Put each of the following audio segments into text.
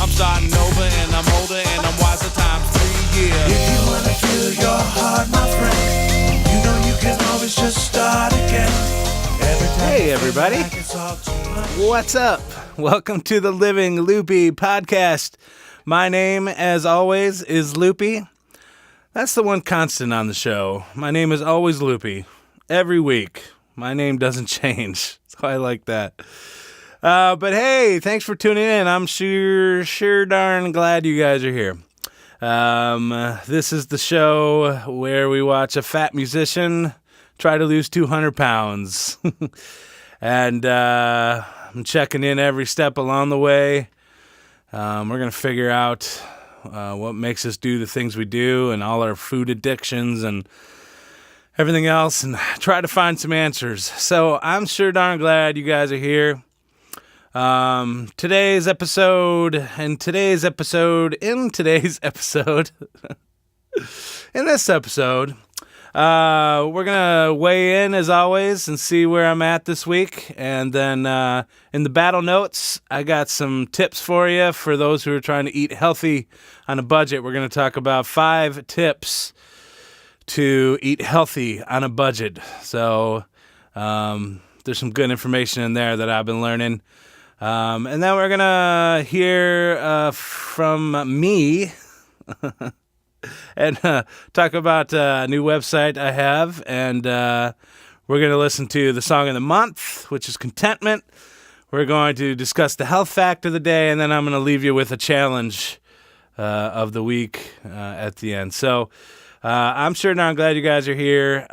I'm starting over and I'm older and I'm wiser times 3 years. If you wanna feel your heart, my friend, you know you can always just start again. Hey everybody, what's up? Welcome to the Living Luppy podcast. My name, as always, is Luppy. That's the one constant on the show. My name is always Luppy. Every week. My name doesn't change, so I like that. But hey, thanks for tuning in. I'm sure darn glad you guys are here. This is the show where we watch a fat musician try to lose 200 pounds. And I'm checking in every step along the way. We're going to figure out what makes us do the things we do and all our food addictions and everything else and try to find some answers. So I'm sure darn glad you guys are here. In today's episode, in this episode, we're going to weigh in as always and see where I'm at this week. And then in the battle notes, I got some tips for you for those who are trying to eat healthy on a budget. We're going to talk about 5 tips to eat healthy on a budget. So there's some good information in there that I've been learning. And then we're going to hear from me and talk about a new website I have. And we're going to listen to the song of the month, which is Contentment. We're going to discuss the health fact of the day, and then I'm going to leave you with a challenge of the week at the end. So I'm sure now I'm glad you guys are here.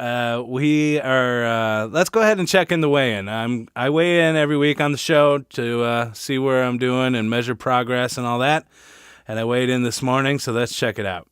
We are, let's go ahead and check in the weigh-in. I weigh in every week on the show to see where I'm doing and measure progress and all that. And I weighed in this morning, so let's check it out.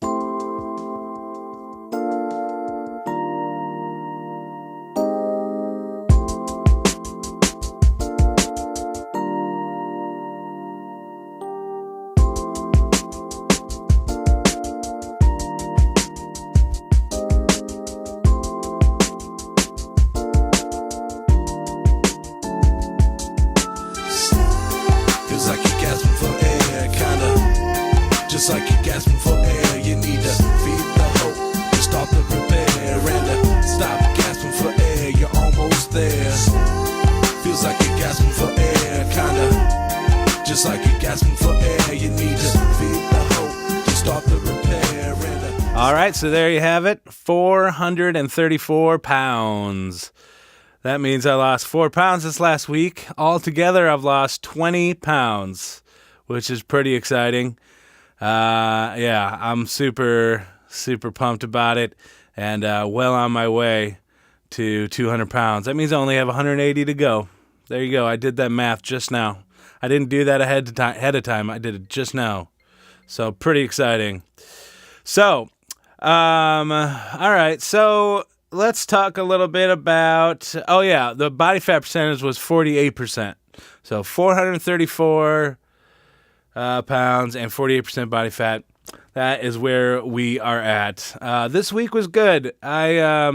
Just like you're gasping for air, you need to feed the hope to start the repair and stop gasping for air, you're almost there. Feels like you're gasping for air, kinda. Just like you're gasping for air, you need to feed the hope to start the repair and All right, so there you have it, 434 pounds. That means I lost 4 pounds this last week. Altogether, I've lost 20 pounds, which is pretty exciting. Yeah, I'm super pumped about it and well on my way to 200 pounds. That means I only have 180 to go. There you go. I did that math just now. I didn't do that ahead of time. I did it just now. So pretty exciting. So, all right. So let's talk a little bit about, the body fat percentage was 48%. So 434 pounds and 48% body fat. That is where we are at. This week was good. I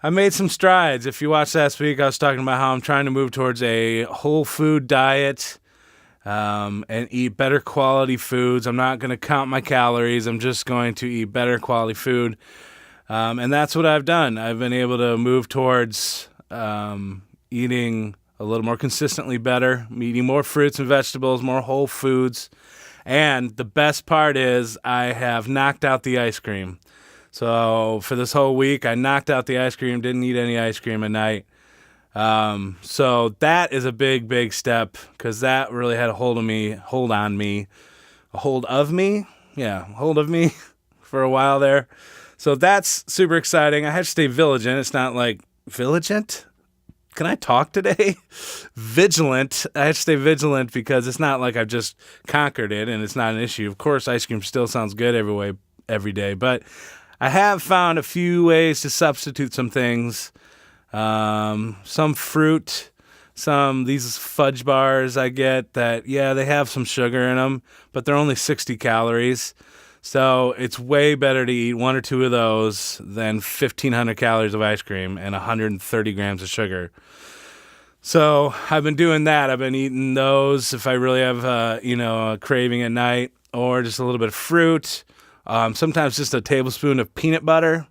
made some strides. If you watched last week, I was talking about how I'm trying to move towards a whole food diet and eat better quality foods. I'm not going to count my calories. I'm just going to eat better quality food. And that's what I've done. I've been able to move towards eating a little more consistently better, eating more fruits and vegetables, more whole foods. And the best part is I have knocked out the ice cream. So for this whole week, I knocked out the ice cream, didn't eat any ice cream at night. So that is a big step because that really had a hold of me for a while there. So that's super exciting. I have to stay vigilant. It's not like vigilant. Can I talk today? Vigilant. I have to stay vigilant because it's not like I've just conquered it and it's not an issue. Of course, ice cream still sounds good every day, but I have found a few ways to substitute some things. Some fruit, these fudge bars I get that, they have some sugar in them, but they're only 60 calories. So it's way better to eat 1 or 2 of those than 1,500 calories of ice cream and 130 grams of sugar. So I've been doing that. I've been eating those if I really have, a craving at night, or just a little bit of fruit. Sometimes just a tablespoon of peanut butter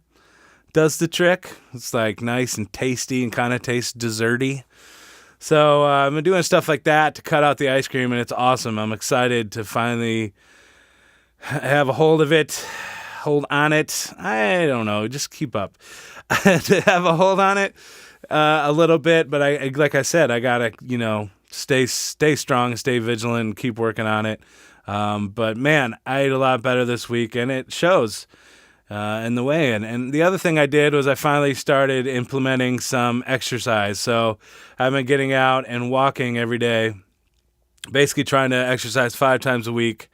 does the trick. It's like nice and tasty and kind of tastes desserty. So I've been doing stuff like that to cut out the ice cream, and it's awesome. I'm excited to finally have a hold of it, hold on it. I don't know, just keep up. To have a hold on it a little bit, but I like I said, I gotta stay strong and stay vigilant and keep working on it. But man, I ate a lot better this week, and it shows in the way. And the other thing I did was I finally started implementing some exercise. So I've been getting out and walking every day, basically trying to exercise 5 times a week.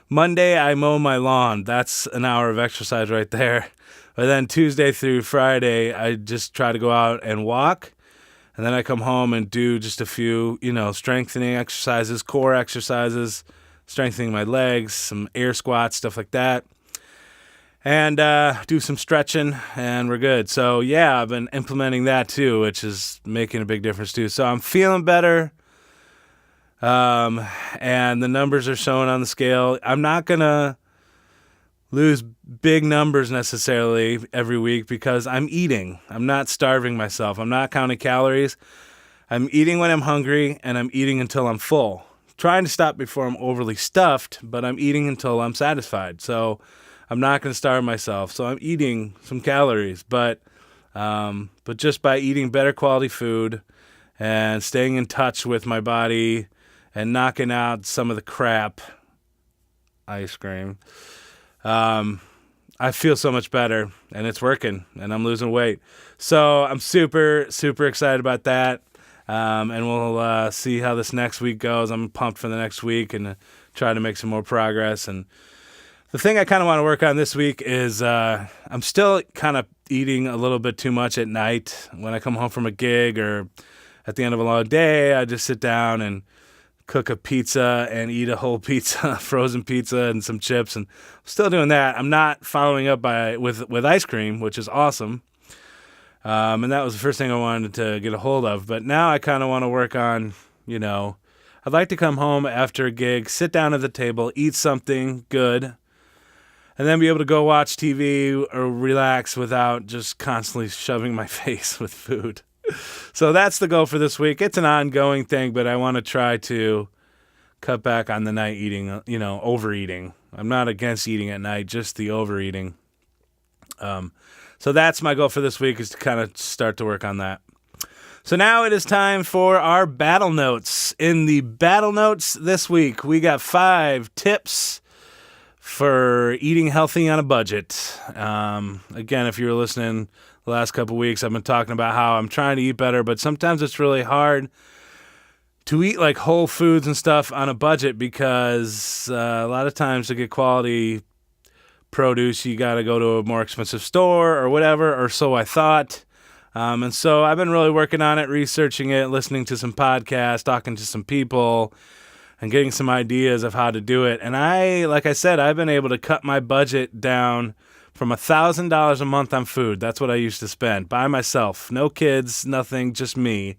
Monday, I mow my lawn. That's an hour of exercise right there. But then Tuesday through Friday, I just try to go out and walk. And then I come home and do just a few, strengthening exercises, core exercises, strengthening my legs, some air squats, stuff like that. And do some stretching, and we're good. So, yeah, I've been implementing that too, which is making a big difference too. So I'm feeling better. And the numbers are showing on the scale. I'm not going to lose big numbers necessarily every week because I'm eating. I'm not starving myself. I'm not counting calories. I'm eating when I'm hungry, and I'm eating until I'm full. Trying to stop before I'm overly stuffed, but I'm eating until I'm satisfied. So I'm not going to starve myself. So I'm eating some calories, but just by eating better quality food and staying in touch with my body and knocking out some of the crap ice cream, I feel so much better, and it's working, and I'm losing weight. So I'm super, super excited about that, and we'll see how this next week goes. I'm pumped for the next week and try to make some more progress. And the thing I kind of want to work on this week is I'm still kind of eating a little bit too much at night. When I come home from a gig or at the end of a long day, I just sit down and cook a pizza and eat a whole pizza, frozen pizza and some chips, and I'm still doing that. I'm not following up with ice cream, which is awesome. And that was the first thing I wanted to get a hold of. But now I kind of want to work on, I'd like to come home after a gig, sit down at the table, eat something good, and then be able to go watch TV or relax without just constantly shoving my face with food. So that's the goal for this week. It's an ongoing thing, but I want to try to cut back on the night eating, overeating. I'm not against eating at night, just the overeating. So that's my goal for this week, is to kind of start to work on that. So now it is time for our battle notes. In the battle notes this week, we got 5 tips for eating healthy on a budget. Again, if you were listening the last couple of weeks, I've been talking about how I'm trying to eat better, but sometimes it's really hard to eat like whole foods and stuff on a budget because a lot of times to get quality produce, you got to go to a more expensive store or whatever, or so I thought. And so I've been really working on it, researching it, listening to some podcasts, talking to some people, and getting some ideas of how to do it. And like I said, I've been able to cut my budget down from $1,000 a month on food. That's what I used to spend by myself. No kids, nothing, just me.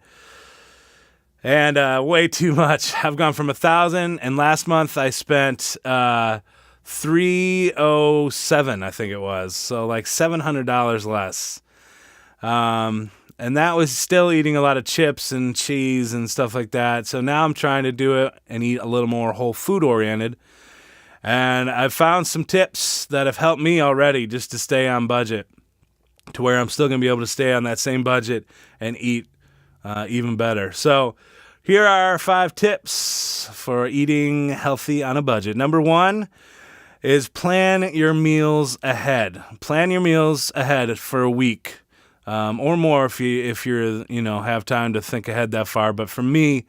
And way too much. I've gone from $1,000, and last month I spent $307, I think it was. So like $700 less. And that was still eating a lot of chips and cheese and stuff like that. So now I'm trying to do it and eat a little more whole food oriented. And I've found some tips that have helped me already just to stay on budget, to where I'm still going to be able to stay on that same budget and eat even better. So here are 5 tips for eating healthy on a budget. Number 1 is plan your meals ahead. Plan your meals ahead for a week. Or more if you're have time to think ahead that far. But for me,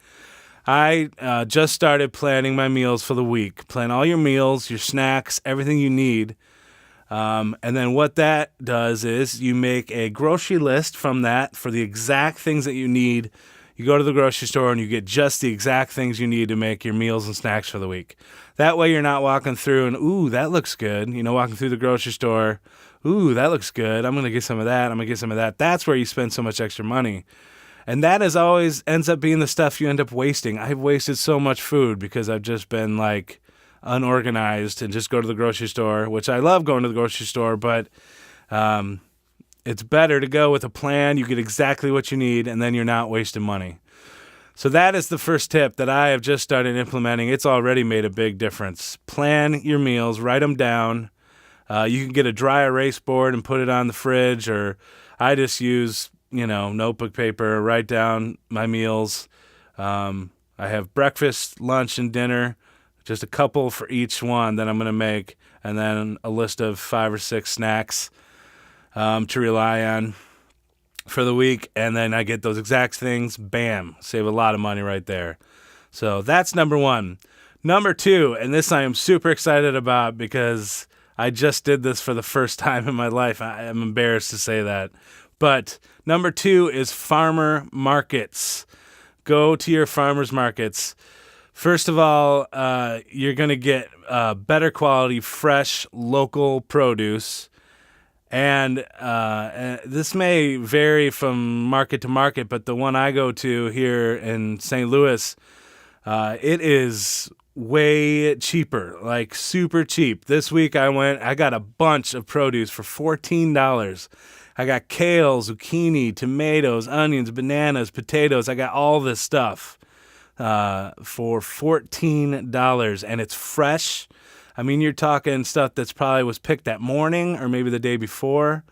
I just started planning my meals for the week. Plan all your meals, your snacks, everything you need. And then what that does is you make a grocery list from that for the exact things that you need. You go to the grocery store and you get just the exact things you need to make your meals and snacks for the week. That way you're not walking through and, ooh, that looks good. Walking through the grocery store, ooh, that looks good. I'm going to get some of that. I'm going to get some of that. That's where you spend so much extra money. And that is always ends up being the stuff you end up wasting. I've wasted so much food because I've just been like unorganized and just go to the grocery store, which I love going to the grocery store, but it's better to go with a plan. You get exactly what you need, and then you're not wasting money. So that is the first tip that I have just started implementing. It's already made a big difference. Plan your meals, write them down. You can get a dry erase board and put it on the fridge, or I just use, notebook paper, write down my meals. I have breakfast, lunch, and dinner, just a couple for each one that I'm going to make, and then a list of 5 or 6 snacks to rely on for the week, and then I get those exact things. Bam, save a lot of money right there. So that's number 1. Number 2, and this I am super excited about because I just did this for the first time in my life. I am embarrassed to say that. But number 2 is farmer markets. Go to your farmers markets. First of all, you're going to get better quality, fresh, local produce. And this may vary from market to market, but the one I go to here in St. Louis, it is way cheaper, like super cheap. This week I got a bunch of produce for $14. I got kale, zucchini, tomatoes, onions, bananas, potatoes. I got all this stuff for $14, and it's fresh. I mean, you're talking stuff that's probably was picked that morning or maybe the day before.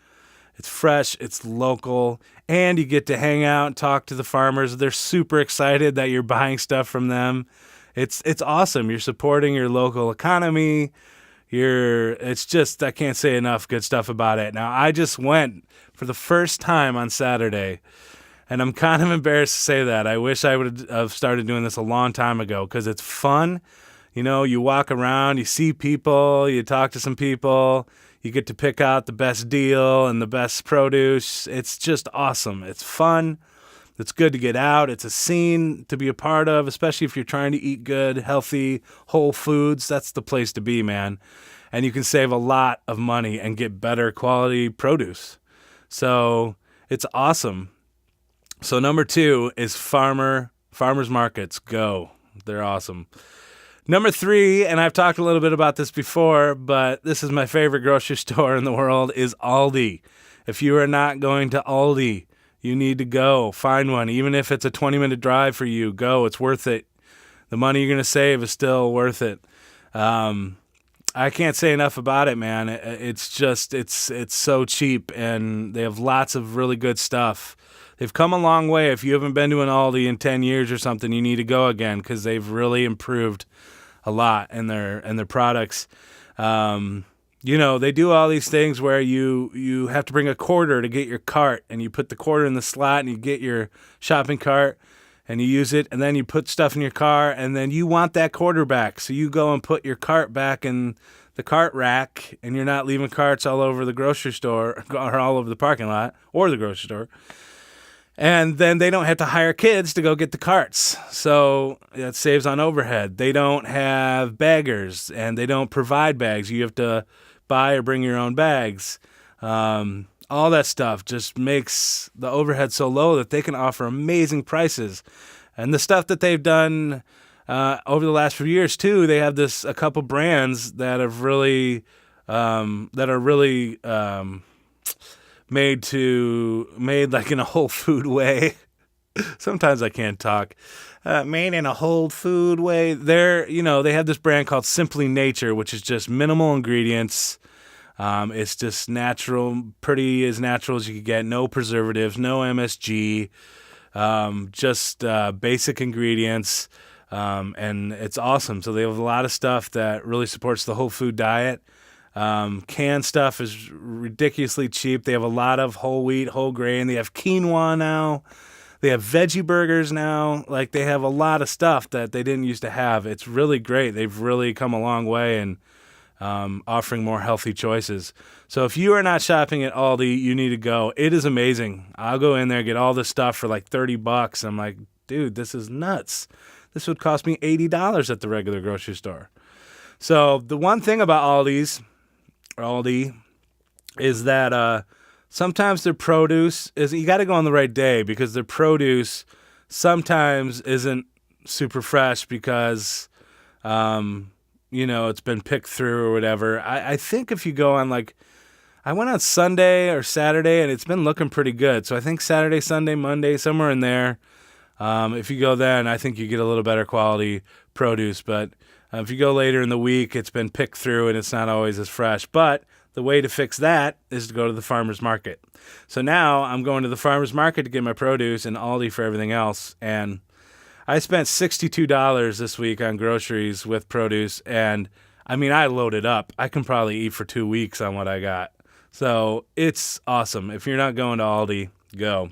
It's fresh, it's local, and you get to hang out and talk to the farmers. They're super excited that you're buying stuff from them. It's awesome. You're supporting your local economy. It's just, I can't say enough good stuff about it. Now, I just went for the first time on Saturday, and I'm kind of embarrassed to say that. I wish I would have started doing this a long time ago because it's fun. You walk around, you see people, you talk to some people, you get to pick out the best deal and the best produce. It's just awesome. It's fun. It's good to get out. It's a scene to be a part of, especially if you're trying to eat good, healthy, whole foods. That's the place to be, man. And you can save a lot of money and get better quality produce. So it's awesome. So number 2 is farmers markets. Go. They're awesome. Number 3, and I've talked a little bit about this before, but this is my favorite grocery store in the world, is Aldi. If you are not going to Aldi, you need to go. Find one. Even if it's a 20-minute drive for you, go. It's worth it. The money you're going to save is still worth it. I can't say enough about it, man. It's just, it's so cheap, and they have lots of really good stuff. They've come a long way. If you haven't been to an Aldi in 10 years or something, you need to go again because they've really improved a lot in their products. They do all these things where you have to bring a quarter to get your cart, and you put the quarter in the slot and you get your shopping cart and you use it, and then you put stuff in your car, and then you want that quarter back. So you go and put your cart back in the cart rack, and you're not leaving carts all over the grocery store or all over the parking lot or the grocery store. And then they don't have to hire kids to go get the carts. So that saves on overhead. They don't have baggers, and they don't provide bags. You have to buy or bring your own bags. All that stuff just makes the overhead so low that they can offer amazing prices. And the stuff that they've done over the last few years, too, they have a couple brands that are really made like in a whole food way. Sometimes I can't talk. Made in a whole food way. They have this brand called Simply Nature, which is just minimal ingredients. It's just natural, pretty as natural as you can get. No preservatives, no MSG, just basic ingredients. And it's awesome. So they have a lot of stuff that really supports the whole food diet. Canned stuff is ridiculously cheap. They have a lot of whole wheat, whole grain. They have quinoa now. They have veggie burgers now. Like, they have a lot of stuff that they didn't used to have. It's really great. They've really come a long way in offering more healthy choices. So if you are not shopping at Aldi, you need to go. It is amazing. I'll go in there, get all this stuff for like $30. I'm like, dude, this is nuts. This would cost me $80 at the regular grocery store. So the one thing about Aldi is that sometimes their produce is, you got to go on the right day because their produce sometimes isn't super fresh because, it's been picked through or whatever. I think if you go on I went on Sunday or Saturday and it's been looking pretty good. So I think Saturday, Sunday, Monday, somewhere in there. If you go then, I think you get a little better quality produce. But if you go later in the week, it's been picked through and it's not always as fresh. But the way to fix that is to go to the farmer's market. So now I'm going to the farmer's market to get my produce and Aldi for everything else. And I spent $62 this week on groceries with produce. And I mean, I loaded up. I can probably eat for 2 weeks on what I got. So it's awesome. If you're not going to Aldi, go.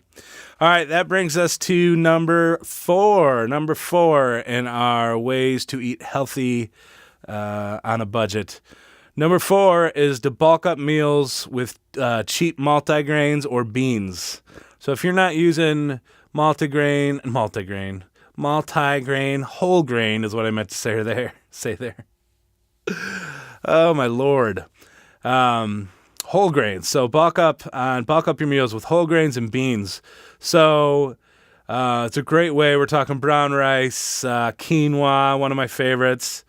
All right, that brings us to number 4. Number 4 in our ways to eat healthy on a budget. Number 4 is to bulk up meals with cheap multigrains or beans. So if you're not using multigrain, whole grain is what I meant to say there. Oh my Lord. Whole grains. So bulk up your meals with whole grains and beans. So it's a great way. We're talking brown rice, quinoa, one of my favorites.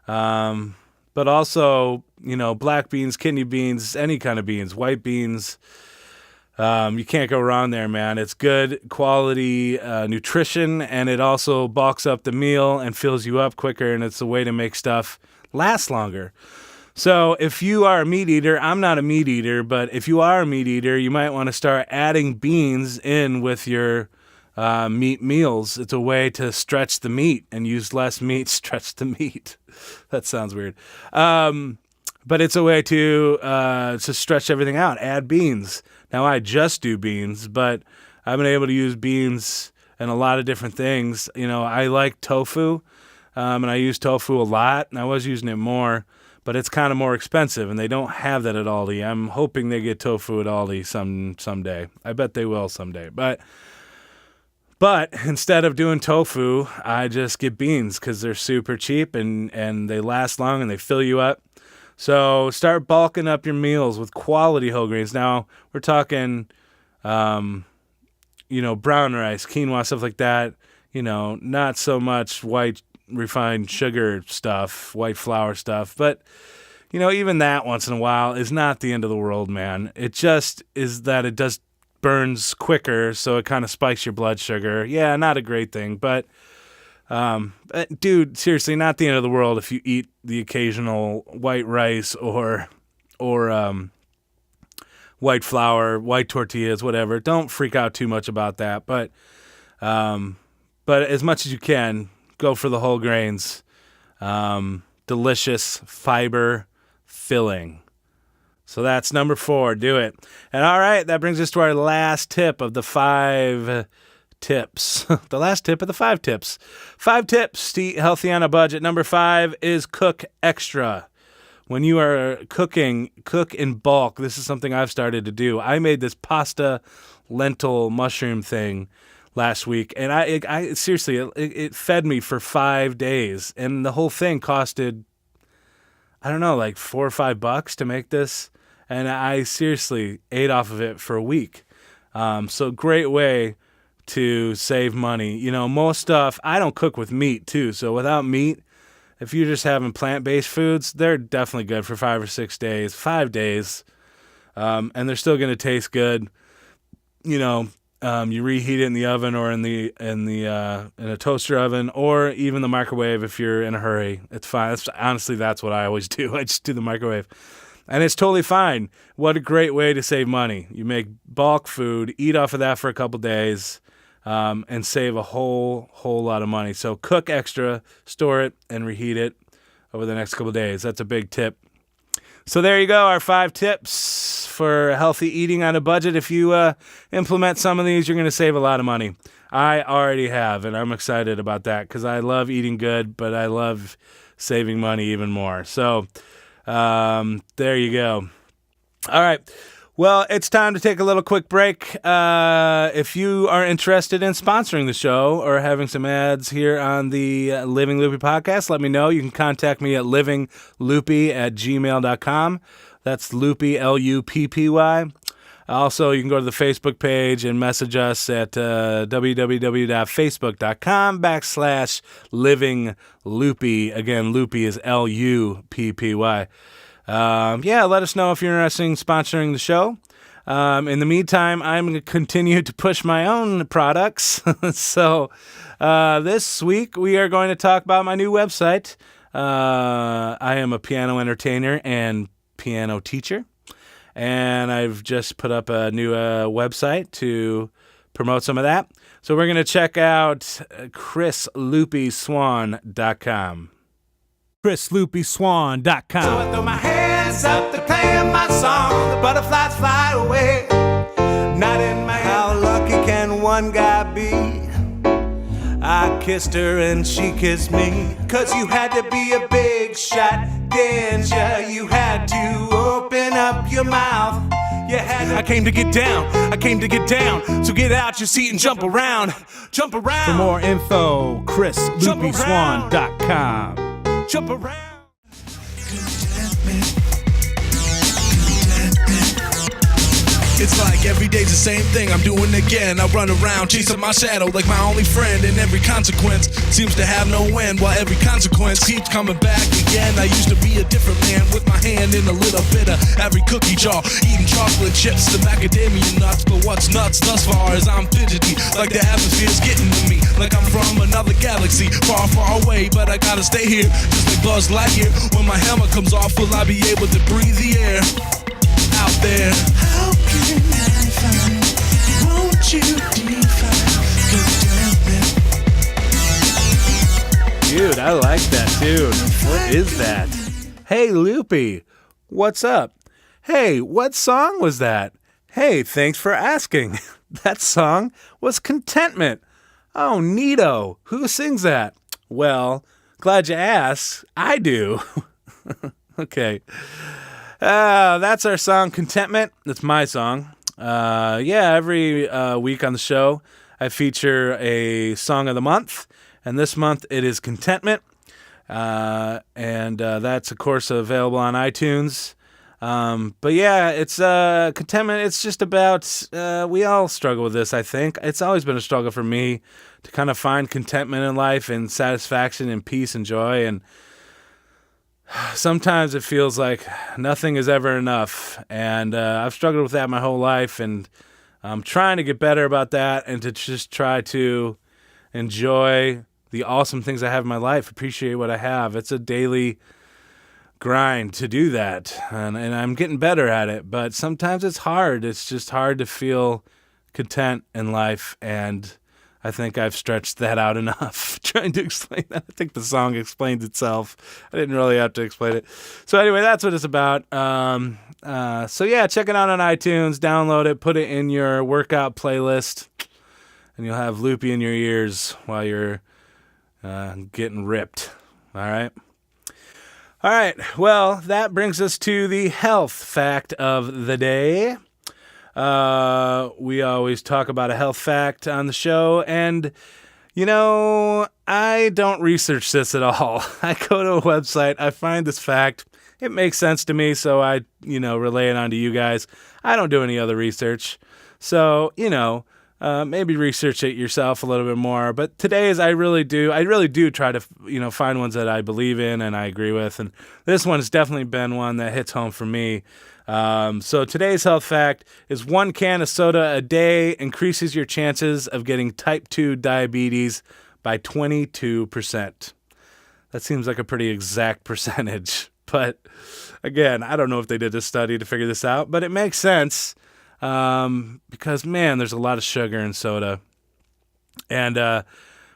But also, black beans, kidney beans, any kind of beans, white beans. You can't go wrong there, man. It's good quality nutrition, and it also bulks up the meal and fills you up quicker, and it's a way to make stuff last longer. So if you are a meat eater, I'm not a meat eater, but if you are a meat eater, you might want to start adding beans in with your meat meals. It's a way to stretch the meat and use less meat, stretch the meat. That sounds weird. But it's a way to stretch everything out, add beans. Now, I just do beans, but I've been able to use beans in a lot of different things. I like tofu, and I use tofu a lot, and I was using it more. But it's kind of more expensive, and they don't have that at Aldi. I'm hoping they get tofu at Aldi someday. I bet they will someday. But instead of doing tofu, I just get beans because they're super cheap and they last long and they fill you up. So start bulking up your meals with quality whole grains. Now, we're talking, brown rice, quinoa, stuff like that. Not so much white refined sugar stuff, white flour stuff. But, even that once in a while is not the end of the world, man. It just is that it just burns quicker, so it kind of spikes your blood sugar. Yeah, not a great thing. But dude, seriously, not the end of the world if you eat the occasional white rice or white flour, white tortillas, whatever. Don't freak out too much about that. But as much as you can, go for the whole grains. Delicious, fiber, filling. So that's number 4. Do it. And all right, that brings us to our last tip of the 5 tips. The last tip of the 5 tips. 5 tips to eat healthy on a budget. Number 5 is cook extra. When you are cooking, cook in bulk. This is something I've started to do. I made this pasta, lentil, mushroom thing last week, and I seriously, it fed me for 5 days, and the whole thing costed, I don't know, like $4 or $5 to make this, and I seriously ate off of it for a week. So great way to save money. Most stuff, I don't cook with meat too, so without meat, if you're just having plant-based foods, they're definitely good for 5 or 6 days, 5 days, and they're still going to taste good. You reheat it in the oven or in a toaster oven or even the microwave if you're in a hurry. It's fine. Honestly, that's what I always do. I just do the microwave. And it's totally fine. What a great way to save money. You make bulk food, eat off of that for a couple days, and save a whole lot of money. So cook extra, store it, and reheat it over the next couple days. That's a big tip. So there you go, our 5 tips for healthy eating on a budget. If you implement some of these, you're going to save a lot of money. I already have, and I'm excited about that because I love eating good, but I love saving money even more. So there you go. All right. Well, it's time to take a little quick break. If you are interested in sponsoring the show or having some ads here on the Living Luppy podcast, let me know. You can contact me at livingluppy@gmail.com. That's Luppy, Luppy. Also, you can go to the Facebook page and message us at www.facebook.com/Living Luppy. Again, Luppy is Luppy. Yeah, let us know if you're interested in sponsoring the show. In the meantime, I'm going to continue to push my own products. So this week we are going to talk about my new website. I am a piano entertainer and piano teacher, and I've just put up a new website to promote some of that. So we're going to check out chrisluppyswan.com. chrisluppyswan.com. So I throw my hands up to playing my song. The butterflies fly away. Not in my How lucky can one guy be? I kissed her and she kissed me. 'Cause you had to be a big shot, didn't ya? You had to open up your mouth. You had to... I came to get down. I came to get down. So get out your seat and jump around. Jump around. For more info, chrisluppyswan.com. Jump around. It's like every day's the same thing, I'm doing again. I run around chasing my shadow like my only friend, and every consequence seems to have no end, while every consequence keeps coming back again. I used to be a different man with my hand in a little bit of every cookie jar, eating chocolate chips, the macadamia nuts. But what's nuts thus far is I'm fidgety, like the atmosphere's getting to me, like I'm from another galaxy, far, far away. But I gotta stay here, just like Buzz Lightyear. When my helmet comes off, will I be able to breathe the air out there? How can I find? Won't you define contentment? Dude, I like that tune. What is that? Hey, Luppy, what's up? Hey, what song was that? Hey, thanks for asking. That song was Contentment. Oh, neato. Who sings that? Well, glad you asked. I do. Okay. That's our song, Contentment. That's my song. Every week on the show, I feature a song of the month, and this month it is Contentment, and that's, of course, available on iTunes. But yeah, it's Contentment. It's just about, we all struggle with this, I think. It's always been a struggle for me to kind of find contentment in life and satisfaction and peace and joy, and sometimes it feels like nothing is ever enough, and I've struggled with that my whole life, and I'm trying to get better about that and to just try to enjoy the awesome things I have in my life, appreciate what I have. It's a daily grind to do that, and I'm getting better at it, but sometimes it's hard. It's just hard to feel content in life, and I think I've stretched that out enough trying to explain that. I think the song explains itself. I didn't really have to explain it. So anyway, that's what it's about. So yeah, check it out on iTunes, download it, put it in your workout playlist, and you'll have Luppy in your ears while you're getting ripped. All right? All right, well, that brings us to the health fact of the day. We always talk about a health fact on the show, and, I don't research this at all. I go to a website, I find this fact, it makes sense to me, so I, relay it on to you guys. I don't do any other research, so, maybe research it yourself a little bit more, but today's I really do try to, find ones that I believe in and I agree with, and this one's definitely been one that hits home for me. So today's health fact is 1 can of soda a day increases your chances of getting type 2 diabetes by 22%. That seems like a pretty exact percentage, but again, I don't know if they did a study to figure this out, but it makes sense, because man, there's a lot of sugar in soda, and,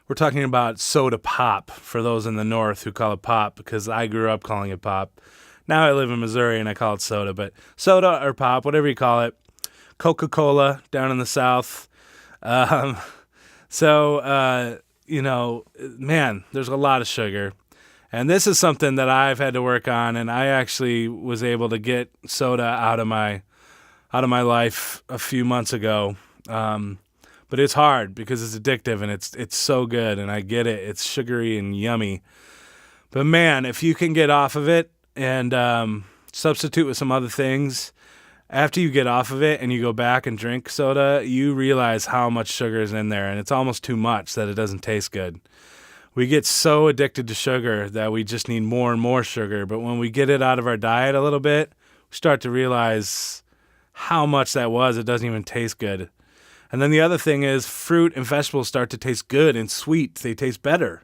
we're talking about soda pop for those in the North who call it pop, because I grew up calling it pop. Now I live in Missouri and I call it soda, but soda or pop, whatever you call it. Coca-Cola down in the South. Man, there's a lot of sugar. And this is something that I've had to work on, and I actually was able to get soda out of my life a few months ago. But it's hard because it's addictive and it's so good, and I get it. It's sugary and yummy. But man, if you can get off of it and substitute with some other things after you get off of it and you go back and drink soda, you realize how much sugar is in there, and it's almost too much that it doesn't taste good. We get so addicted to sugar that we just need more and more sugar, but when we get it out of our diet a little bit, we start to realize how much that was. It doesn't even taste good. And then the other thing is fruit and vegetables start to taste good and sweet. They taste better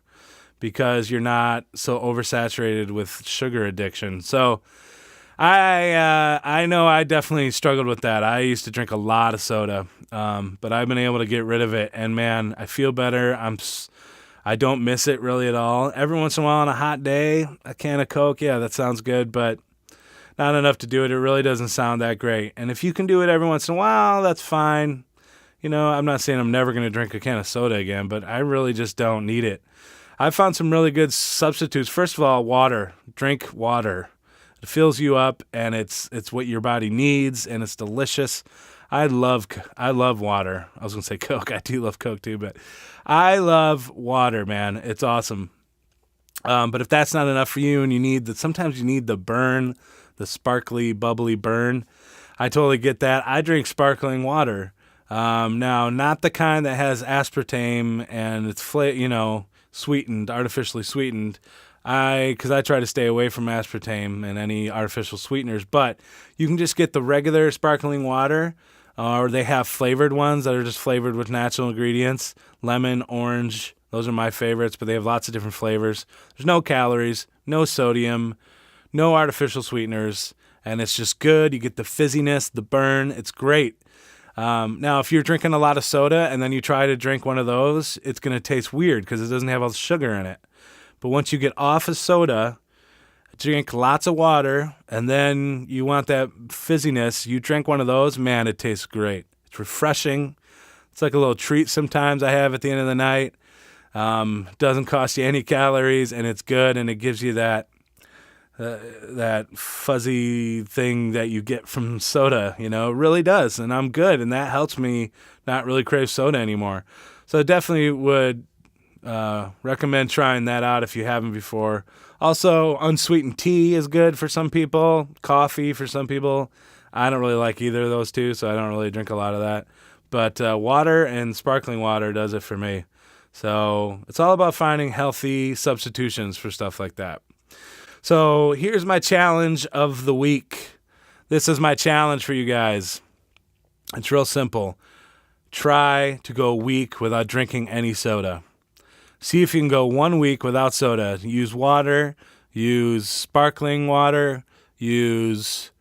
because you're not so oversaturated with sugar addiction. So I know I definitely struggled with that. I used to drink a lot of soda, but I've been able to get rid of it. And man, I feel better. I don't miss it really at all. Every once in a while on a hot day, a can of Coke, yeah, that sounds good, but not enough to do it. It really doesn't sound that great. And if you can do it every once in a while, that's fine. You know, I'm not saying I'm never going to drink a can of soda again, but I really just don't need it. I've found some really good substitutes. First of all, water. Drink water. It fills you up, and it's what your body needs, and it's delicious. I love water. I was going to say Coke. I do love Coke too, but I love water, man. It's awesome. But if that's not enough for you and sometimes you need the burn, the sparkly, bubbly burn, I totally get that. I drink sparkling water. Now, not the kind that has aspartame and it's sweetened, artificially sweetened. Because I try to stay away from aspartame and any artificial sweeteners, but you can just get the regular sparkling water, or they have flavored ones that are just flavored with natural ingredients, lemon, orange. Those are my favorites, but they have lots of different flavors. There's no calories, no sodium, no artificial sweeteners, and it's just good. You get the fizziness, the burn. It's great. Now, if you're drinking a lot of soda and then you try to drink one of those, it's going to taste weird because it doesn't have all the sugar in it. But once you get off of soda, drink lots of water, and then you want that fizziness, you drink one of those, man, it tastes great. It's refreshing. It's like a little treat sometimes I have at the end of the night. Doesn't cost you any calories, and it's good, and it gives you that fuzzy thing that you get from soda, it really does, and I'm good, and that helps me not really crave soda anymore. So I definitely would recommend trying that out if you haven't before. Also, unsweetened tea is good for some people. Coffee for some people. I don't really like either of those two, so I don't really drink a lot of that. But water and sparkling water does it for me. So it's all about finding healthy substitutions for stuff like that. So here's my challenge of the week. This is my challenge for you guys. It's real simple. Try to go a week without drinking any soda. See if you can go 1 week without soda. Use water, use sparkling water, use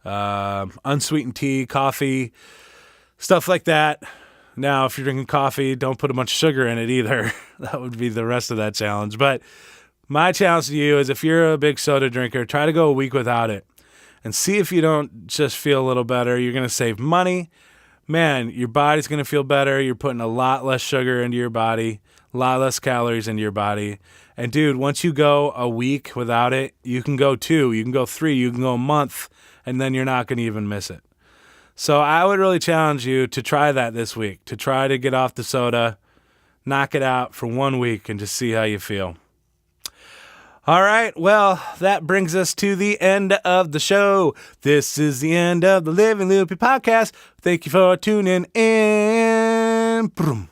unsweetened tea, coffee, stuff like that. Now, if you're drinking coffee, don't put a bunch of sugar in it either. That would be the rest of that challenge. But my challenge to you is if you're a big soda drinker, try to go a week without it. And see if you don't just feel a little better. You're going to save money. Man, your body's going to feel better. You're putting a lot less sugar into your body. A lot less calories into your body. And dude, once you go a week without it, you can go 2, you can go 3, you can go a month, and then you're not going to even miss it. So I would really challenge you to try that this week, to try to get off the soda, knock it out for 1 week, and just see how you feel. All right, well, that brings us to the end of the show. This is the end of the Living Luppy podcast. Thank you for tuning in. Boom.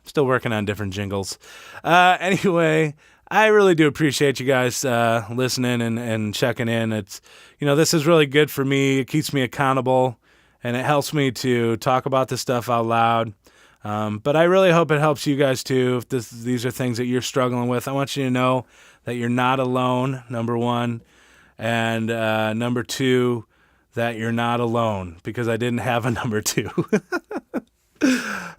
Still working on different jingles. Anyway, I really do appreciate you guys listening and checking in. It's, this is really good for me. It keeps me accountable, and it helps me to talk about this stuff out loud. But I really hope it helps you guys too. If these are things that you're struggling with, I want you to know that you're not alone, number one, and number two, that you're not alone, because I didn't have a number two.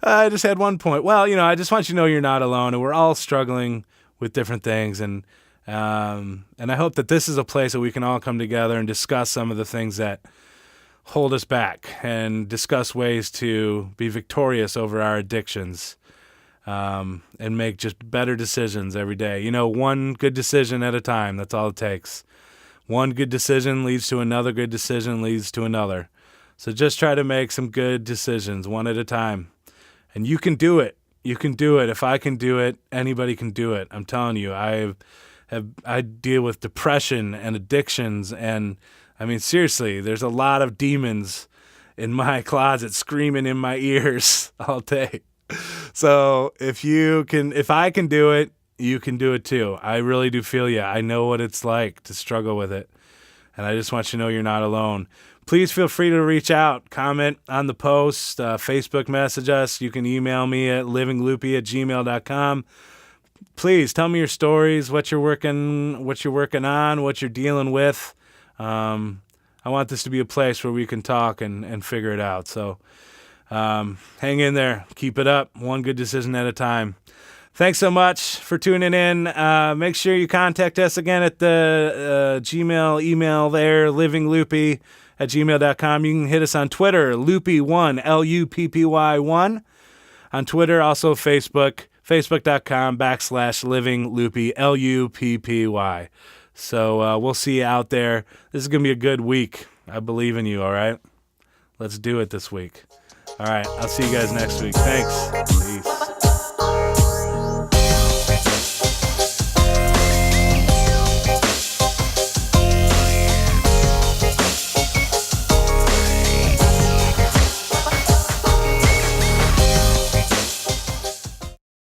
I just had 1 point. Well, I just want you to know you're not alone, and we're all struggling with different things, and I hope that this is a place that we can all come together and discuss some of the things that hold us back, and discuss ways to be victorious over our addictions, and make just better decisions every day. One good decision at a time. That's all it takes. One good decision leads to another good decision leads to another. So just try to make some good decisions one at a time. And you can do it. You can do it. If I can do it, anybody can do it. I'm telling you, I deal with depression and addictions, and I mean, seriously, there's a lot of demons in my closet screaming in my ears all day. So if I can do it, you can do it too. I really do feel you. I know what it's like to struggle with it. And I just want you to know you're not alone. Please feel free to reach out, comment on the post, Facebook message us. You can email me at livingloopy@gmail.com. Please tell me your stories, what you're working on, what you're dealing with. I want this to be a place where we can talk and figure it out. So hang in there. Keep it up. One good decision at a time. Thanks so much for tuning in. Make sure you contact us again at the Gmail email there, livingloopy@gmail.com. You can hit us on Twitter, Luppy1, Luppy1. On Twitter, also Facebook, facebook.com/livingloopy, Luppy. So we'll see you out there. This is going to be a good week. I believe in you, all right? Let's do it this week. All right, I'll see you guys next week. Thanks.